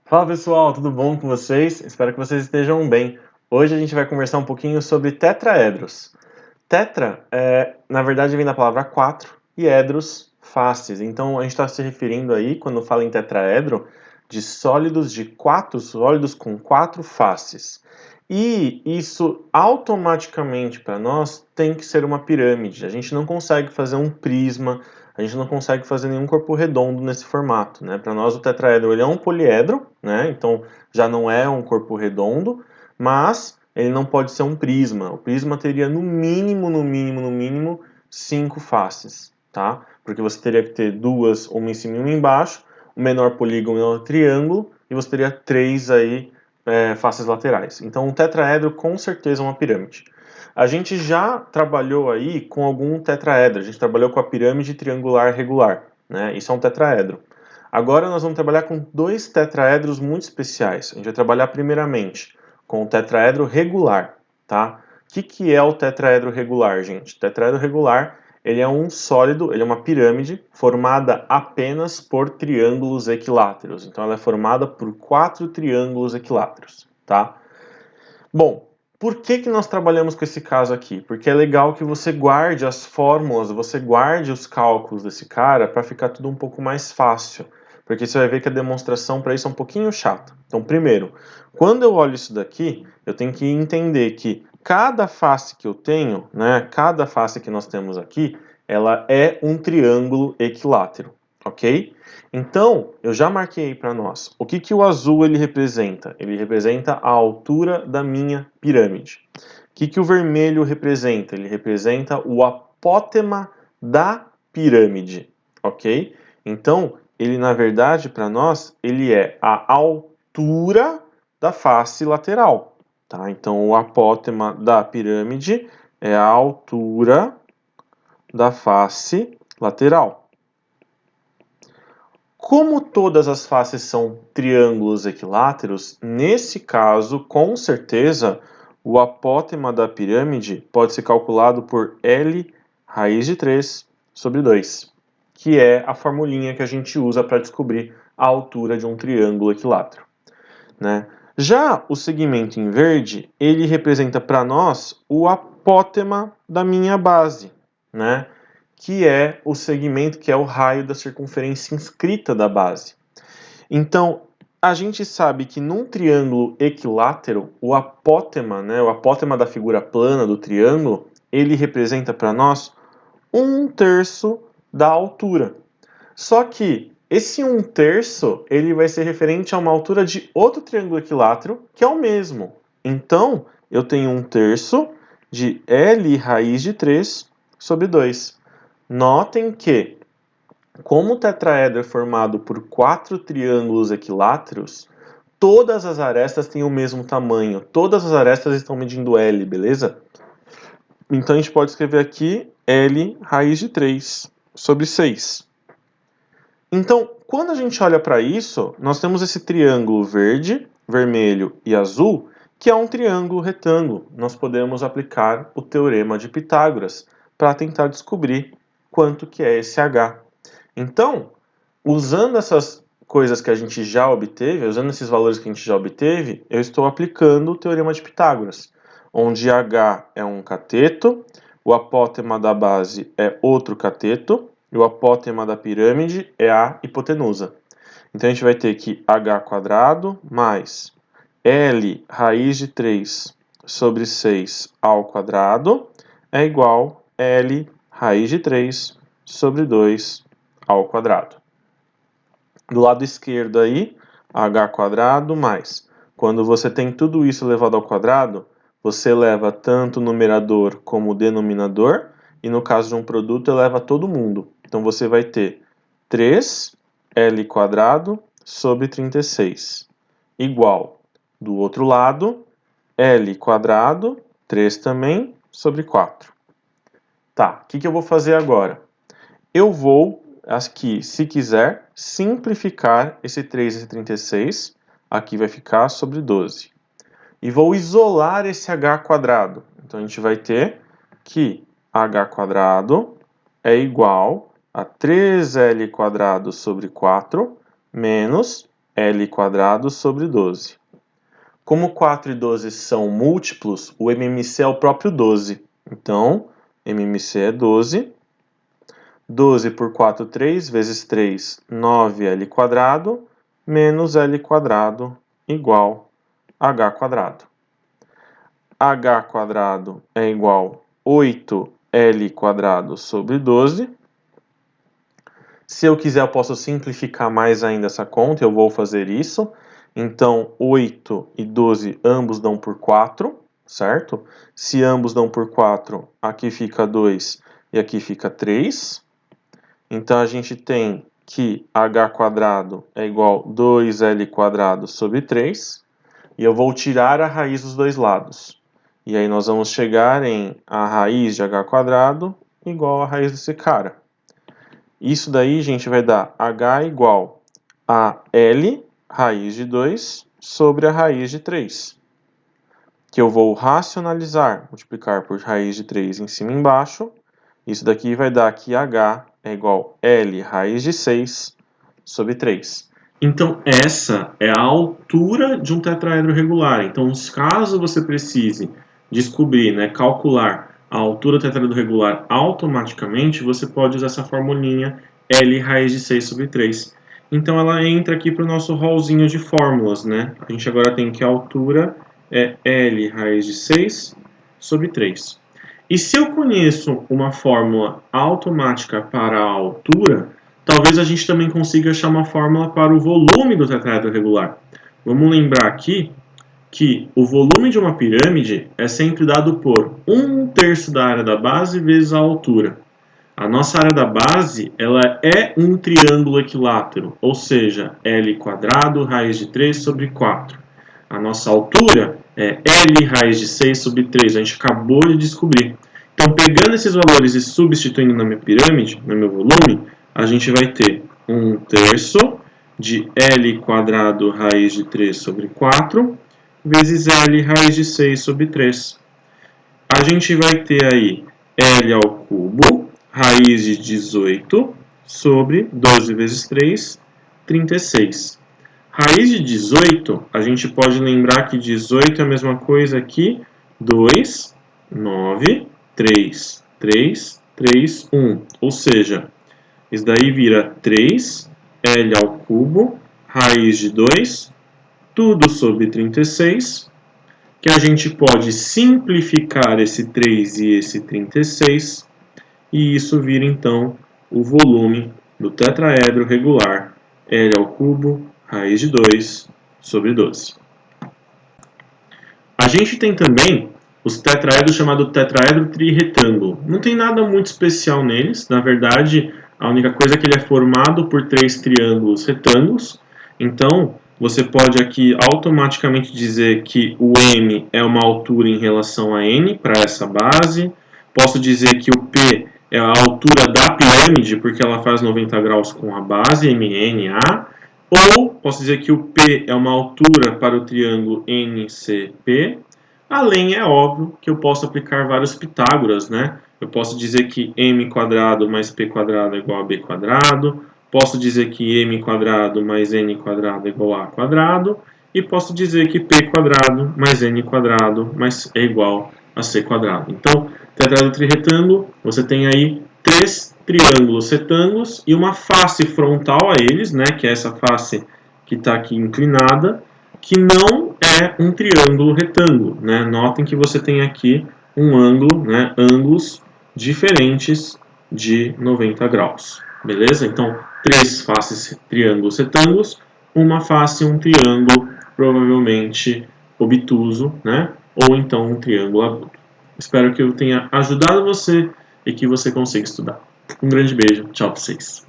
Fala pessoal, tudo bom com vocês? Espero que vocês estejam bem. Hoje a gente vai conversar um pouquinho sobre tetraedros. Tetra, na verdade, vem da palavra quatro e edros, faces. Então a gente está se referindo aí, quando fala em tetraedro, de sólidos com quatro faces. E isso automaticamente para nós tem que ser uma pirâmide. A gente não consegue fazer um prisma, a gente não consegue fazer nenhum corpo redondo nesse formato, né? Para nós o tetraedro ele é um poliedro, né? Então já não é um corpo redondo, mas ele não pode ser um prisma. O prisma teria no mínimo 5 faces, tá? Porque você teria que ter duas, uma em cima e uma embaixo, o menor polígono é o triângulo e você teria três aí faces laterais. Então, um tetraedro com certeza é uma pirâmide. A gente já trabalhou aí com algum tetraedro, a gente trabalhou com a pirâmide triangular regular, né? Isso é um tetraedro. Agora nós vamos trabalhar com dois tetraedros muito especiais. A gente vai trabalhar primeiramente com o tetraedro regular, tá? O que é o tetraedro regular, gente? O tetraedro regular, ele é um sólido, ele é uma pirâmide formada apenas por triângulos equiláteros. Então ela é formada por 4 triângulos equiláteros, tá? Bom, por que nós trabalhamos com esse caso aqui? Porque é legal que você guarde as fórmulas, você guarde os cálculos desse cara para ficar tudo um pouco mais fácil. Porque você vai ver que a demonstração para isso é um pouquinho chata. Então, primeiro, quando eu olho isso daqui, eu tenho que entender que cada face que eu tenho, né, cada face que nós temos aqui, ela é um triângulo equilátero, ok? Então, eu já marquei para nós. O que o azul ele representa? Ele representa a altura da minha pirâmide. O que o vermelho representa? Ele representa o apótema da pirâmide, ok? Então, ele na verdade para nós, ele é a altura da face lateral, tá? Então, o apótema da pirâmide é a altura da face lateral. Como todas as faces são triângulos equiláteros, nesse caso, com certeza, o apótema da pirâmide pode ser calculado por L raiz de 3 sobre 2, que é a formulinha que a gente usa para descobrir a altura de um triângulo equilátero, né? Já o segmento em verde, ele representa para nós o apótema da minha base, né? Que é o segmento, que é o raio da circunferência inscrita da base. Então, a gente sabe que num triângulo equilátero, o apótema, né, o apótema da figura plana do triângulo, ele representa para nós 1/3 da altura. Só que esse 1/3, ele vai ser referente a uma altura de outro triângulo equilátero, que é o mesmo. Então, eu tenho 1/3 de L raiz de 3 sobre 2. Notem que, como o tetraedro é formado por 4 triângulos equiláteros, todas as arestas têm o mesmo tamanho. Todas as arestas estão medindo L, beleza? Então a gente pode escrever aqui L raiz de 3 sobre 6. Então, quando a gente olha para isso, nós temos esse triângulo verde, vermelho e azul, que é um triângulo retângulo. Nós podemos aplicar o teorema de Pitágoras para tentar descobrir quanto que é esse H. Então, usando essas coisas que a gente já obteve, usando esses valores que a gente já obteve, eu estou aplicando o teorema de Pitágoras, onde H é um cateto, o apótema da base é outro cateto, e o apótema da pirâmide é a hipotenusa. Então a gente vai ter que h² mais L raiz de 3 sobre 6 ao quadrado é igual a L raiz de 3 sobre 2 ao quadrado. Do lado esquerdo aí, h² mais. Quando você tem tudo isso elevado ao quadrado, você eleva tanto o numerador como o denominador, e no caso de um produto, eleva todo mundo. Então você vai ter 3L² sobre 36, igual, do outro lado, L², 3 também, sobre 4. Tá, o que eu vou fazer agora? Eu vou, aqui, se quiser, simplificar esse 3 e esse 36, aqui vai ficar sobre 12. E vou isolar esse h². Então a gente vai ter que h² é igual a 3L² sobre 4 menos L² sobre 12. Como 4 e 12 são múltiplos, o MMC é o próprio 12. Então, MMC é 12. 12 por 4, 3, vezes 3, 9L² menos L² igual a H². H² é igual a 8L² sobre 12. Se eu quiser, eu posso simplificar mais ainda essa conta, eu vou fazer isso. Então, 8 e 12 ambos dão por 4, certo? Se ambos dão por 4, aqui fica 2 e aqui fica 3. Então, a gente tem que H² é igual a 2L² sobre 3. E eu vou tirar a raiz dos dois lados. E aí nós vamos chegar em a raiz de H² igual a raiz desse cara. Isso daí, gente, vai dar H igual a L raiz de 2 sobre a raiz de 3. Que eu vou racionalizar, multiplicar por raiz de 3 em cima e embaixo. Isso daqui vai dar que H é igual a L raiz de 6 sobre 3. Então, essa é a altura de um tetraedro regular. Então, caso você precise descobrir, calcular a altura do tetraedro regular automaticamente, você pode usar essa formulinha L raiz de 6 sobre 3. Então, ela entra aqui para o nosso rolzinho de fórmulas, né? A gente agora tem que a altura é L raiz de 6 sobre 3. E se eu conheço uma fórmula automática para a altura, talvez a gente também consiga achar uma fórmula para o volume do tetraedro regular. Vamos lembrar aqui que o volume de uma pirâmide é sempre dado por 1/3 da área da base vezes a altura. A nossa área da base ela é um triângulo equilátero, ou seja, L² raiz de 3 sobre 4. A nossa altura é L raiz de 6 sobre 3, a gente acabou de descobrir. Então, pegando esses valores e substituindo na minha pirâmide, no meu volume, a gente vai ter 1/3 de L² raiz de 3 sobre 4 vezes L raiz de 6 sobre 3. A gente vai ter aí L ao cubo raiz de 18 sobre 12 vezes 3, 36. Raiz de 18, a gente pode lembrar que 18 é a mesma coisa que 2, 9, 3, 3, 3, 1. Ou seja, isso daí vira 3, L ao cubo, raiz de 2, tudo sobre 36, que a gente pode simplificar esse 3 e esse 36, e isso vira então o volume do tetraedro regular L ao cubo, raiz de 2 sobre 12. A gente tem também os tetraedros chamados tetraedro trirretângulo. Não tem nada muito especial neles, na verdade, a única coisa é que ele é formado por 3 triângulos retângulos. Então, você pode aqui automaticamente dizer que o M é uma altura em relação a N para essa base. Posso dizer que o P é a altura da pirâmide, porque ela faz 90 graus com a base, MNA. Ou posso dizer que o P é uma altura para o triângulo NCP. Além, é óbvio, que eu posso aplicar vários Pitágoras, né? Eu posso dizer que M² mais P² é igual a B². Posso dizer que M² mais N² é igual a A². E posso dizer que P² mais N² é igual a C². Então, tetraedro trirretângulo, você tem aí 3 triângulos retângulos e uma face frontal a eles, né, que é essa face que está aqui inclinada, que não é um triângulo retângulo, né? Notem que você tem aqui um ângulo, né, ângulos diferentes de 90 graus, beleza? Então, 3 faces triângulos retângulos, uma face um triângulo provavelmente obtuso, né? Ou então um triângulo agudo. Espero que eu tenha ajudado você e que você consiga estudar. Um grande beijo, tchau pra vocês.